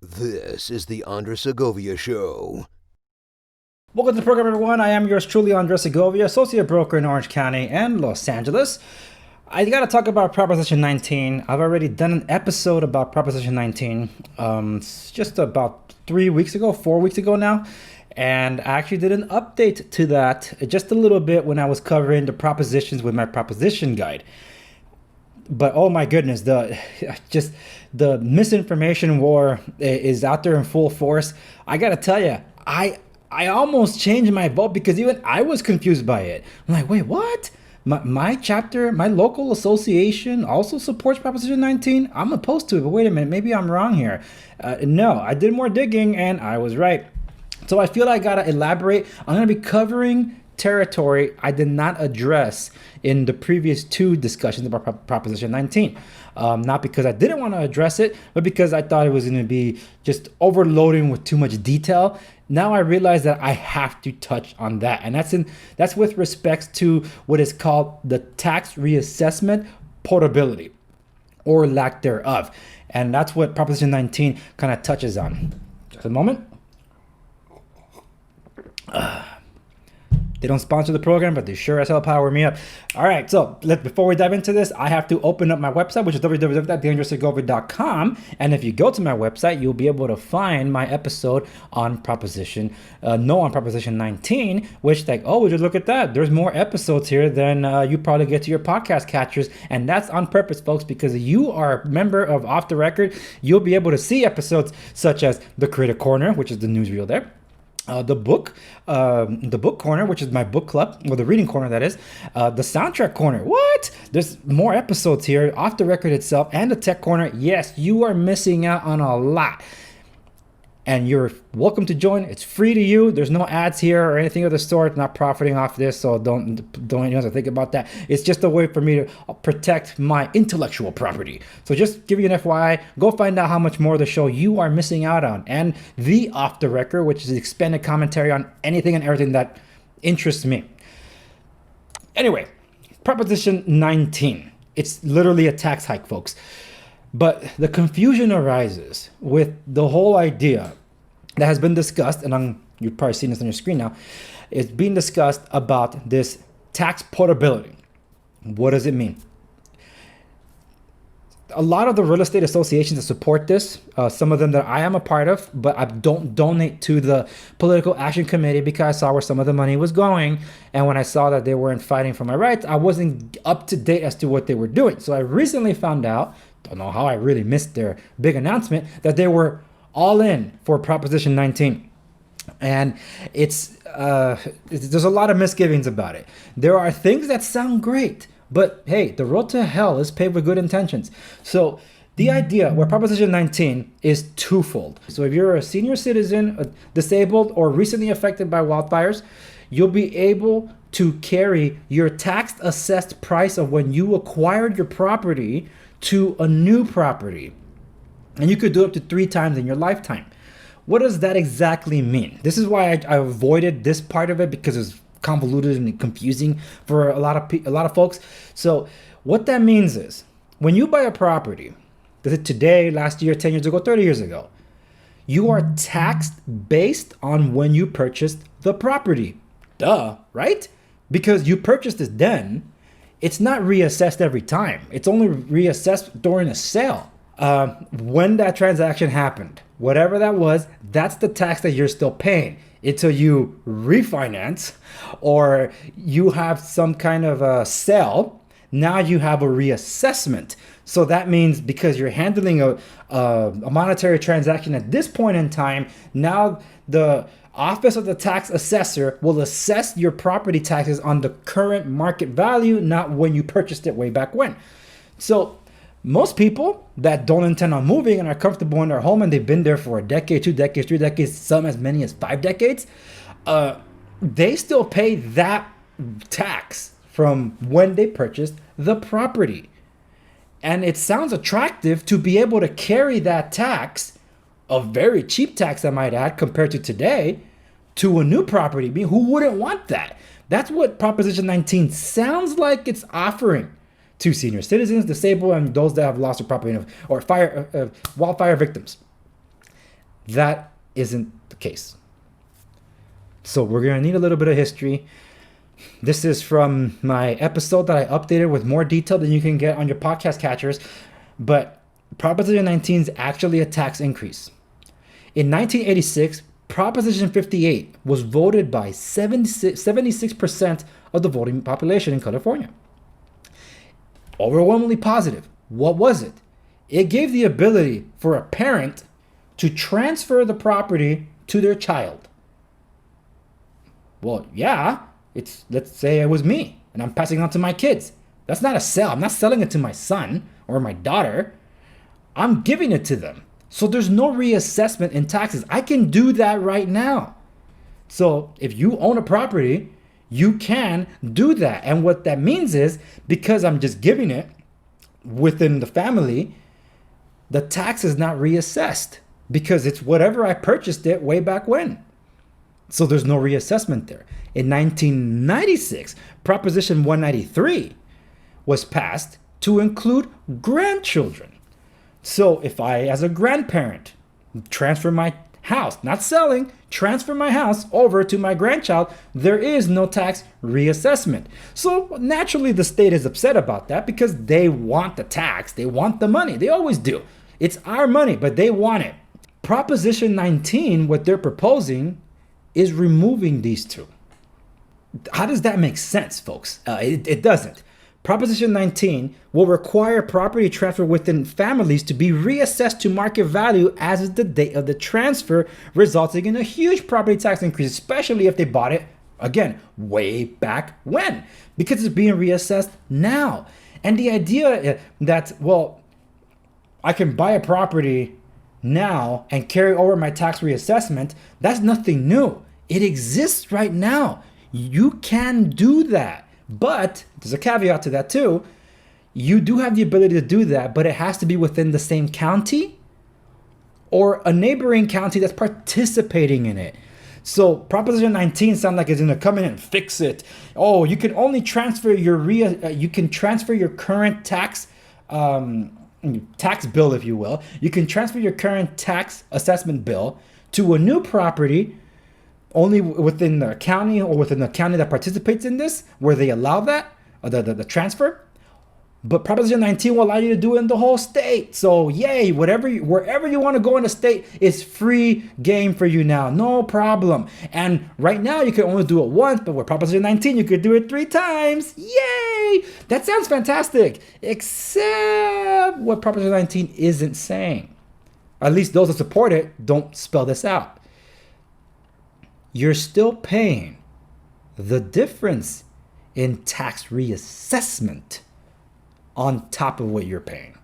This is the Andres Segovia Show. Welcome to the program, everyone. I am yours truly, Andres Segovia, associate broker in Orange County and Los Angeles. I got to talk about Proposition 19. I've already done an episode about Proposition 19 just about 4 weeks ago now. And I actually did an update to that just a little bit when I was covering the propositions with my proposition guide. But oh my goodness, the misinformation war is out there in full force. I gotta tell you, I almost changed my vote because even I was confused by it. I'm like, wait, what? My chapter, my local association also supports Proposition 19? I'm opposed to it, but wait a minute, maybe I'm wrong here. No, I did more digging and I was right. So I feel I gotta elaborate. I'm gonna be covering territory I did not address in the previous two discussions about Proposition 19. Not because I didn't want to address it, but because I thought it was going to be just overloading with too much detail. Now I realize that I have to touch on that. And that's with respect to what is called the tax reassessment portability or lack thereof. And that's what Proposition 19 kind of touches on. Just a moment. They don't sponsor the program, but they sure as hell power me up. All right, so before we dive into this, I have to open up my website, which is www.theandressegovia.com. And if you go to my website, you'll be able to find my episode on Proposition 19, which would you look at that? There's more episodes here than you probably get to your podcast catchers. And that's on purpose, folks, because if you are a member of Off the Record, you'll be able to see episodes such as The Critic Corner, which is the newsreel there. The book corner, which is my book club, or the reading corner, that is. The soundtrack corner. What? There's more episodes here, Off the Record itself, and the tech corner. Yes, you are missing out on a lot. And you're welcome to join. It's free to you. There's no ads here or anything of the sort. Not profiting off this, so don't even have to think about that. It's just a way for me to protect my intellectual property. So just give you an FYI. Go find out how much more of the show you are missing out on. And the Off the Record, which is the expanded commentary on anything and everything that interests me. Anyway, Proposition 19. It's literally a tax hike, folks. But the confusion arises with the whole idea that has been discussed, and you've probably seen this on your screen now. It's being discussed about this tax portability. What does it mean? A lot of the real estate associations that support this, some of them that I am a part of, but I don't donate to the Political Action Committee because I saw where some of the money was going. And when I saw that they weren't fighting for my rights, I wasn't up to date as to what they were doing. So I recently found out, don't know how I really missed their big announcement, that they were all in for Proposition 19. And there's a lot of misgivings about it. There are things that sound great, but hey, the road to hell is paved with good intentions. So the idea where Proposition 19 is twofold. So if you're a senior citizen, disabled, or recently affected by wildfires, you'll be able to carry your tax assessed price of when you acquired your property to a new property. And you could do up to 3 times in your lifetime. What does that exactly mean? This is why I avoided this part of it, because it's convoluted and confusing for a lot of folks. So what that means is when you buy a property, today, last year, 10 years ago, 30 years ago, you are taxed based on when you purchased the property. Duh, right? Because you purchased it then. It's not reassessed every time. It's only reassessed during a sale. When that transaction happened, whatever that was, that's the tax that you're still paying until you refinance or you have some kind of a sale. Now you have a reassessment. So that means because you're handling a monetary transaction at this point in time, now the Office of the Tax Assessor will assess your property taxes on the current market value, not when you purchased it way back when. So most people that don't intend on moving and are comfortable in their home and they've been there for a decade, 2 decades, 3 decades, some as many as 5 decades, they still pay that tax from when they purchased the property. And it sounds attractive to be able to carry that tax, a very cheap tax I might add compared to today, to a new property. I mean, who wouldn't want that? That's what Proposition 19 sounds like it's offering to senior citizens, disabled, and those that have lost their property or wildfire victims. That isn't the case. So we're going to need a little bit of history. This is from my episode that I updated with more detail than you can get on your podcast catchers. But Proposition 19 is actually a tax increase. In 1986, Proposition 58 was voted by 76% of the voting population in California. Overwhelmingly positive. What was it? It gave the ability for a parent to transfer the property to their child. Well, yeah, let's say it was me and I'm passing it on to my kids. That's not a sale. I'm not selling it to my son or my daughter. I'm giving it to them. So there's no reassessment in taxes. I can do that right now. So if you own a property, you can do that. And what that means is, because I'm just giving it within the family, the tax is not reassessed because it's whatever I purchased it way back when. So there's no reassessment there. In 1996, Proposition 193 was passed to include grandchildren. So if I, as a grandparent, transfer my house, not selling, transfer my house over to my grandchild, there is no tax reassessment. So naturally the state is upset about that because they want the tax, they want the money, they always do. It's our money, but they want it. Proposition 19, what they're proposing is removing these two. How does that make sense, folks? It doesn't. Proposition 19 will require property transfer within families to be reassessed to market value as is the date of the transfer, resulting in a huge property tax increase, especially if they bought it, again, way back when, because it's being reassessed now. And the idea that, well, I can buy a property now and carry over my tax reassessment, that's nothing new. It exists right now. You can do that. But there's a caveat to that too. You do have the ability to do that, but it has to be within the same county or a neighboring county that's participating in it. So Proposition 19 sounds like it's going to come in and fix it. Oh, you can only transfer your current tax bill, if you will. You can transfer your current tax assessment bill to a new property only within the county or within the county that participates in this, where they allow that, the transfer. But Proposition 19 will allow you to do it in the whole state. So yay, wherever you want to go in the state, it's free game for you now, no problem. And right now you can only do it once, but with Proposition 19, you could do it 3 times. Yay! That sounds fantastic, except what Proposition 19 isn't saying. At least those that support it don't spell this out. You're still paying the difference in tax reassessment on top of what you're paying.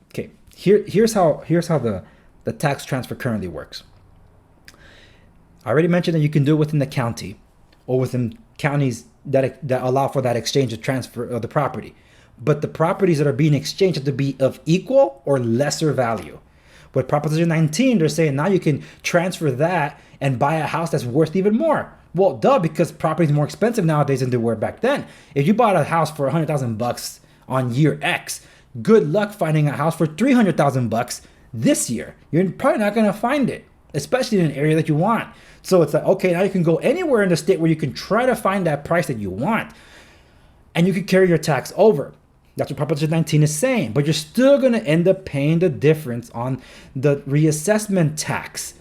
Okay, here's how the tax transfer currently works. I already mentioned that you can do it within the county or within counties that allow for that exchange of transfer of the property. But the properties that are being exchanged have to be of equal or lesser value. With Proposition 19, they're saying now you can transfer that and buy a house that's worth even more. Well, duh, because property is more expensive nowadays than they were back then. If you bought a house for $100,000 on year X, good luck finding a house for $300,000 this year. You're probably not going to find it, especially in an area that you want. So it's like, okay, now you can go anywhere in the state where you can try to find that price that you want, and you can carry your tax over. That's what Proposition 19 is saying, but you're still going to end up paying the difference on the reassessment tax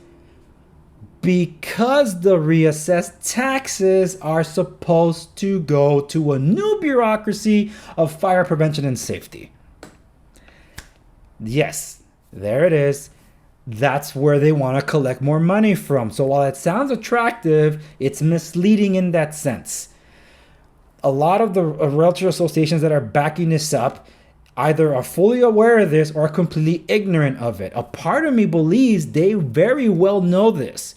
because the reassessed taxes are supposed to go to a new bureaucracy of fire prevention and safety. Yes, there it is. That's where they want to collect more money from. So while it sounds attractive, it's misleading in that sense. A lot of the realtor associations that are backing this up either are fully aware of this or are completely ignorant of it. A part of me believes they very well know this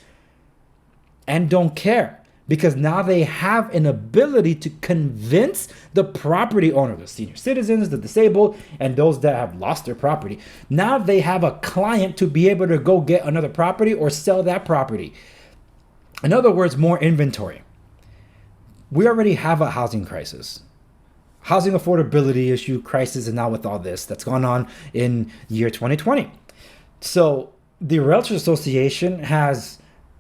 and don't care, because now they have an ability to convince the property owner, the senior citizens, the disabled, and those that have lost their property. Now they have a client to be able to go get another property or sell that property. In other words, more inventory. We already have a housing crisis, housing affordability issue crisis, and now with all this that's gone on in year 2020. So the Realtor Association has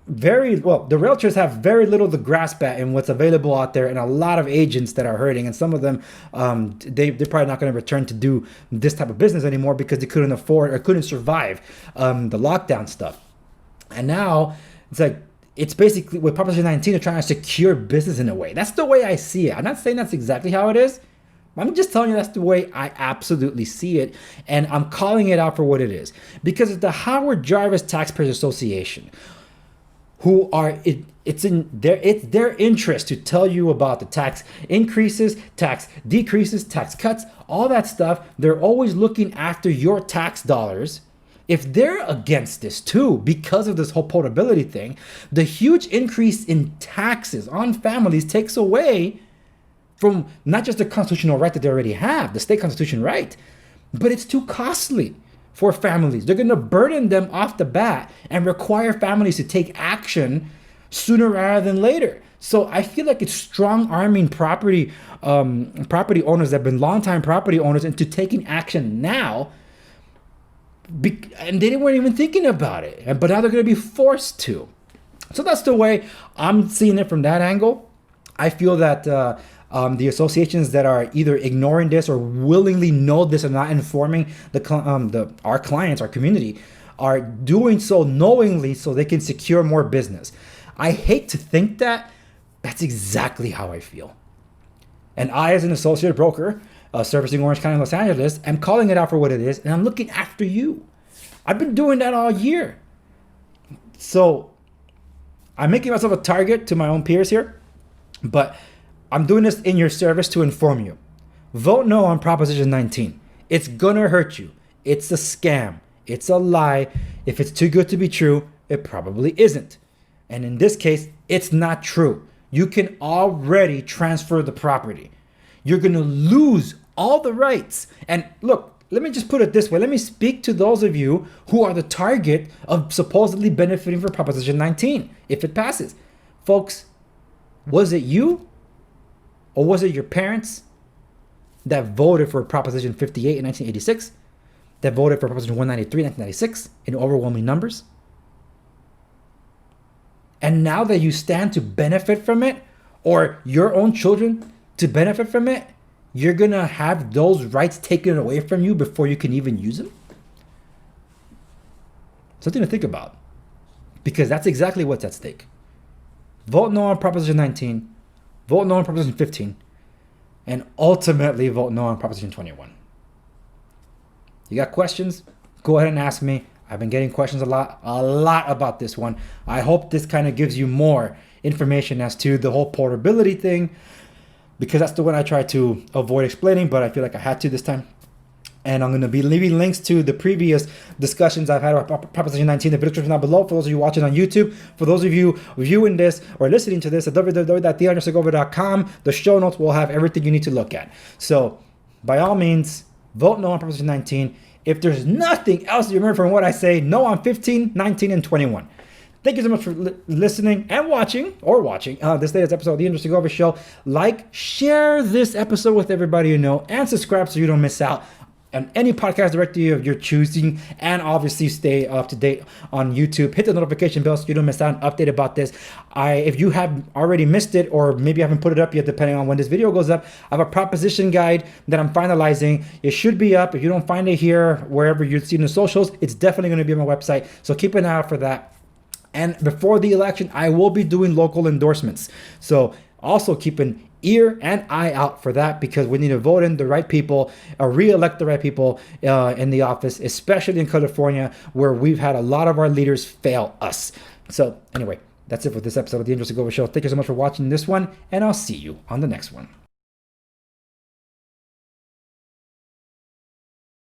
the realtors have very little to grasp at in what's available out there, and a lot of agents that are hurting, and some of them they're probably not going to return to do this type of business anymore because they couldn't afford or couldn't survive the lockdown stuff. And now it's like, it's basically with Proposition 19, they're trying to secure business in a way. That's the way I see it. I'm not saying that's exactly how it is. I'm just telling you that's the way I absolutely see it, and I'm calling it out for what it is, because it's the Howard Jarvis Taxpayers Association who are it's their interest to tell you about the tax increases, tax decreases, tax cuts, all that stuff. They're always looking after your tax dollars. If they're against this too, because of this whole portability thing, the huge increase in taxes on families takes away from not just the constitutional right that they already have, the state constitution right, but it's too costly for families. They're going to burden them off the bat and require families to take action sooner rather than later. So I feel like it's strong arming property owners that have been longtime property owners into taking action now, and they weren't even thinking about it, but now they're going to be forced to. So that's the way I'm seeing it from that angle. I feel that the associations that are either ignoring this or willingly know this and not informing our clients, our community, are doing so knowingly so they can secure more business. I hate to think that. That's exactly how I feel. And I, as an associate broker, servicing Orange County, Los Angeles, am calling it out for what it is, and I'm looking after you. I've been doing that all year. So I'm making myself a target to my own peers here, but I'm doing this in your service to inform you. Vote no on Proposition 19. It's gonna hurt you. It's a scam. It's a lie. If it's too good to be true, it probably isn't. And in this case, it's not true. You can already transfer the property. You're gonna lose all the rights. And look, let me just put it this way. Let me speak to those of you who are the target of supposedly benefiting from Proposition 19 if it passes. Folks, was it you? Or was it your parents that voted for Proposition 58 in 1986? That voted for Proposition 193 in 1996 in overwhelming numbers? And now that you stand to benefit from it, or your own children to benefit from it, you're going to have those rights taken away from you before you can even use them? Something to think about, because that's exactly what's at stake. Vote no on Proposition 19. Vote no on Proposition 15, and ultimately vote no on Proposition 21. You got questions? Go ahead and ask me. I've been getting questions a lot about this one. I hope this kind of gives you more information as to the whole portability thing, because that's the one I try to avoid explaining, but I feel like I had to this time. And I'm going to be leaving links to the previous discussions I've had about Proposition 19. The video description down below for those of you watching on YouTube. For those of you viewing this or listening to this at www.theundersegovia.com, the show notes will have everything you need to look at. So, by all means, vote no on Proposition 19. If there's nothing else you remember from what I say, no on 15, 19, and 21. Thank you so much for listening and watching this latest episode of The Realtor Associations Show. Like, share this episode with everybody you know, and subscribe so you don't miss out on any podcast directory of your choosing, and obviously stay up to date on YouTube. Hit the notification bell so you don't miss out on an update about this. If you have already missed it, or maybe haven't put it up yet, depending on when this video goes up, I have a proposition guide that I'm finalizing. It should be up. If you don't find it here, wherever you're seeing the socials, it's definitely going to be on my website. So keep an eye out for that. And before the election, I will be doing local endorsements. So also keep an ear and eye out for that, because we need to vote in the right people, re-elect the right people in the office, especially in California, where we've had a lot of our leaders fail us. So anyway, that's it for this episode of The Realtor Associations Show. Thank you so much for watching this one, and I'll see you on the next one.